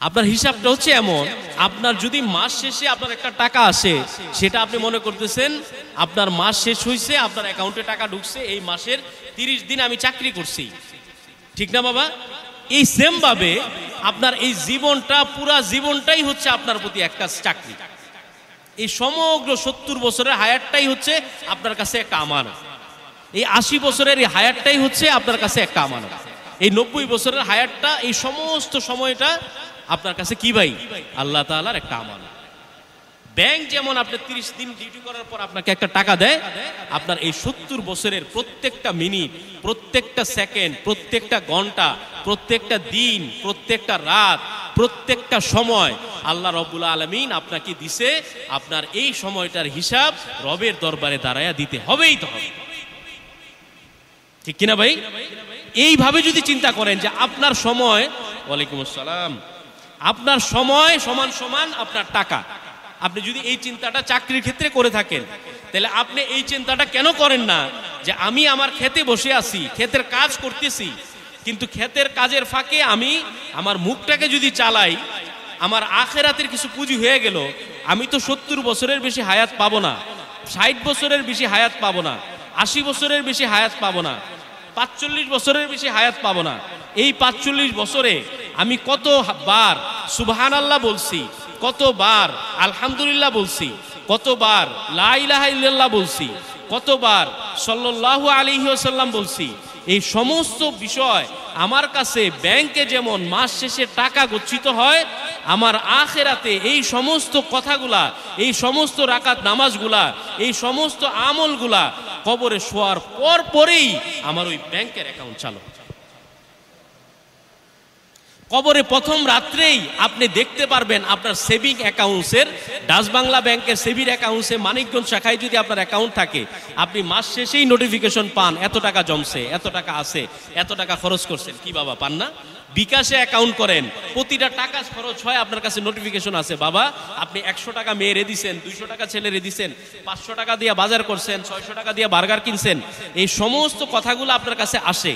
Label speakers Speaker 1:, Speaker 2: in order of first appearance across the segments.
Speaker 1: আপনার হিসাবটা হচ্ছে এমন, আপনার যদি মাস শেষে আপনার একটা টাকা আসে, সেটা আপনি মনে করতেছেন আপনার মাস শেষ হয়েছে, আপনার অ্যাকাউন্টে টাকা ঢুকছে, এই মাসের 30 দিন আমি চাকরি করছি, ঠিক না বাবা? এই সেম ভাবে আপনার এই জীবনটা, পুরা জীবনটাই হচ্ছে আপনার প্রতি একটা চাকরি। এই সমগ্র 70 বছরের হায়াতটাই হচ্ছে আপনার কাছে একটা আমানত। এই 80 বছরের এই হায়াতটাই হচ্ছে আপনার কাছে একটা আমানত। এই 90 বছরের হায়াতটা, এই সমস্ত সময়টা আপনার কাছে কি ভাই? আল্লাহ তাআলার একটা আমানত। ব্যাংক যেমন আপনি 30 দিন ডিউটি করার পর আপনাকে একটা টাকা দেয়, আপনার এই 70 বছরের প্রত্যেকটা মিনিট, প্রত্যেকটা সেকেন্ড, প্রত্যেকটা ঘন্টা, প্রত্যেকটা দিন, প্রত্যেকটা রাত, প্রত্যেকটা সময় আল্লাহ রাব্বুল আলামিন আপনাকে দিছে। আপনার এই সময়টার হিসাব রবের দরবারে দাঁড়ায়া দিতে হবেই তো হবে, ঠিক কিনা ভাই? এইভাবে যদি চিন্তা করেন যে আপনার সময়, ওয়ালাইকুম আসসালাম, আপনার সময় সমান সমান আপনার টাকা, আপনি যদি এই চিন্তাটা চাকরির ক্ষেত্রে করে থাকেন, তাহলে আপনি এই চিন্তাটা কেন করেন না যে আমি আমার খেতে বসে আছি, ক্ষেতের কাজ করতেছি, কিন্তু ক্ষেতের কাজের ফাঁকে আমি আমার মুখটাকে যদি চালাই, আমার আখিরাতের কিছু পুঁজি হয়ে গেল, আমি তো 70 বছরের বেশি হায়াত পাবো না, 60 বছরের বেশি হায়াত পাবো না, 80 বছরের বেশি হায়াত পাবো না, 45 বছরের বেশি হায়াত পাবো না। এই 45 বছরে আমি কতবার সুবহানাল্লাহ বলছি, কতবার আলহামদুলিল্লাহ বলছি, কতবার লা ইলাহা ইল্লাল্লাহ বলছি, কতবার সাল্লাল্লাহু আলাইহি ওয়াসাল্লাম বলছি। এই সমস্ত বিষয় আমার কাছে ব্যাংকে যেমন মাস শেষে টাকা গচ্ছিত হয়, আমার আখিরাতে এই সমস্ত কথাগুলা, এই সমস্ত রাকাত নামাজগুলা, এই সমস্ত আমলগুলা কবরে শোয়ার পর পরেই আমার ওই ব্যাংকের অ্যাকাউন্ট চালু। কবরে প্রথম রাত্রেই আপনি দেখতে পারবেন আপনার সেভিং অ্যাকাউন্টসের, ডাচ বাংলা ব্যাংকের সেভিং অ্যাকাউন্টসে মানিকগঞ্জ শাখায় যদি আপনার অ্যাকাউন্ট থাকে, আপনি মাস শেষেই নোটিফিকেশন পান, এত টাকা জমছে, এত টাকা আছে, এত টাকা খরচ করছেন। কি বাবা পান না? বিকাশে অ্যাকাউন্ট করেন, প্রতিটা টাকা খরচ হয়, আপনার কাছে নোটিফিকেশন আছে, বাবা আপনি 100 টাকা মেয়েরে দিছেন, 200 টাকা ছেলেরে দিছেন, 500 টাকা দিয়ে বাজার করছেন, 600 টাকা দিয়ে বার্গার কিনছেন। এই সমস্ত কথাগুলো আপনার কাছে আসে।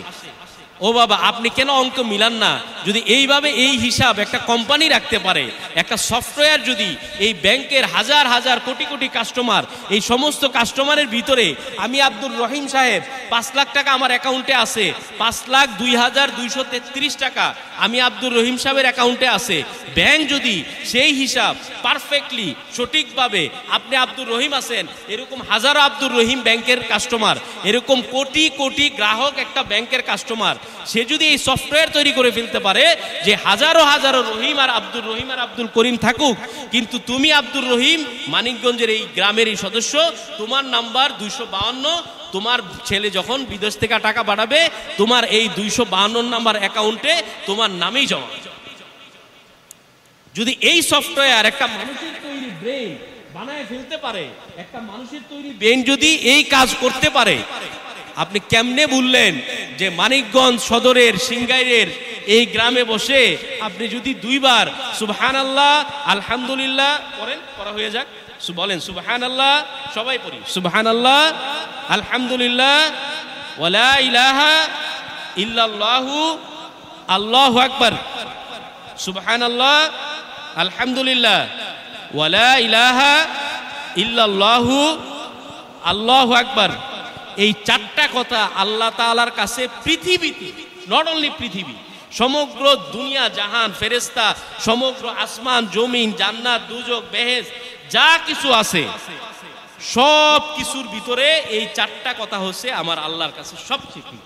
Speaker 1: ও বাবা, আপনি কেন অঙ্ক মিলান না? যদি এইভাবে এই হিসাব একটা কোম্পানি রাখতে পারে, একটা সফটওয়্যার, যদি এই ব্যাংকের হাজার হাজার কোটি কোটি কাস্টমার, এই সমস্ত কাস্টমারের ভিতরে আমি আব্দুর রহিম সাহেব 5 লাখ টাকা আমার অ্যাকাউন্টে আছে, 5,02,233 টাকা আমি আব্দুর রহিম সাহেবের অ্যাকাউন্টে আছে, ব্যাংক যদি সেই হিসাব পারফেক্টলি সঠিকভাবে, আপনি আব্দুর রহিম আছেন, এরকম হাজারো আব্দুর রহিম ব্যাংকের কাস্টমার, এরকম কোটি কোটি গ্রাহক একটা ব্যাংকের কাস্টমার, সে যদি এই সফটওয়্যার তৈরি করে ফেলতে পারে যে হাজারো হাজারো রহিম আর আব্দুর রহিম আর আব্দুল করিম থাকুক, কিন্তু তুমি আব্দুর রহিম মানিকগঞ্জের এই গ্রামের এই সদস্য, তোমার নাম্বার 252, তোমার ছেলে যখন বিদেশ থেকে টাকা পাঠাবে, তোমার এই 252 নাম্বার অ্যাকাউন্টে তোমার নামেই জমা। যদি এই সফটওয়্যার একটা মানুষের তৈরি ব্রেন বানায় ফেলতে পারে, একটা মানুষের তৈরি ব্রেন যদি এই কাজ করতে পারে, আপনি কেমনে বললেন যে মানিকগঞ্জ সদরের সিংগাইরের এই গ্রামে বসে আপনি যদি 2 বার সুবহানাল্লাহ আলহামদুলিল্লাহ করেন, করা হয়ে যাক, বলেন সুবহানাল্লাহ, সবাই পড়ি সুবহানাল্লাহ আলহামদুলিল্লাহ ওয়ালা ইলাহা ইল্লাল্লাহু আল্লাহু আকবার, সুবহানাল্লাহ আলহামদুলিল্লাহ ওয়ালা ইলাহা ইল্লাল্লাহু আল্লাহু আকবার। এই 4টা কথা আল্লাহ তাআলার কাছে পৃথিবীতে, নট অনলি পৃথিবী, সমগ্র দুনিয়া জাহান, ফেরেশতা, সমগ্র আসমান জমিন, জান্নাত দুজক বেহেশত যা কিছু আছে, সব কিছুর ভিতরে এই 4টা কথা হচ্ছে আমার আল্লাহর কাছে সবচেয়ে প্রিয়।